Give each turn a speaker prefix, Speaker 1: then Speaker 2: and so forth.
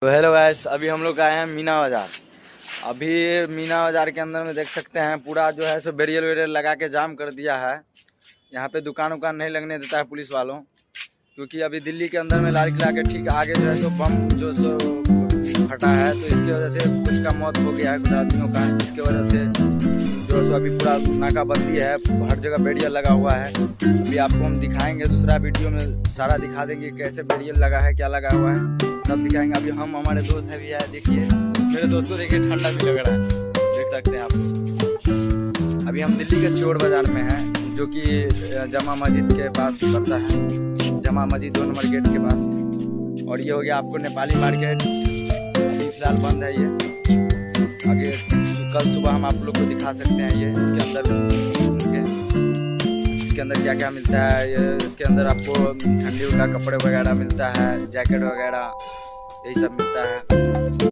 Speaker 1: तो hello guys, अभी हम लोग आए हैं मीना बाज़ार। अभी मीना बाज़ार के अंदर में देख सकते हैं पूरा जो है सो बैरियर वैरियर लगा के जाम कर दिया है। यहाँ पे दुकान उकान नहीं लगने देता है पुलिस वालों, क्योंकि अभी दिल्ली के अंदर में लाल किला के ठीक आगे जो है सो बम जो सो फटा है, तो इसकी वजह से कुछ का मौत हो गया है कुछ आदमियों का। इसके वजह से जो सो अभी पूरा नाकाबंदी है, हर जगह बैरियर लगा हुआ है। अभी आपको हम दिखाएंगे, दूसरा वीडियो में सारा दिखा देंगे कैसे बैरियर लगा है, क्या लगा हुआ है, सब दिखाएंगे। अभी हम हमारे दोस्त है भी है, देखिए मेरे दोस्त को देखिए ठंडा भी लग रहा है, देख सकते हैं आप। अभी हम दिल्ली के चोर बाज़ार में हैं, जो कि जमा मस्जिद के पास पड़ता है, जमा मस्जिद 2 नंबर गेट के पास। और ये हो गया आपको नेपाली मार्केट, अभी फिलहाल बंद है ये। आगे कल सुबह हम आप लोग को दिखा सकते हैं ये इसके अंदर क्या क्या मिलता है। ये इसके अंदर आपको ठंडी का कपड़े वगैरह मिलता है, जैकेट वगैरह यही सब मिलता है।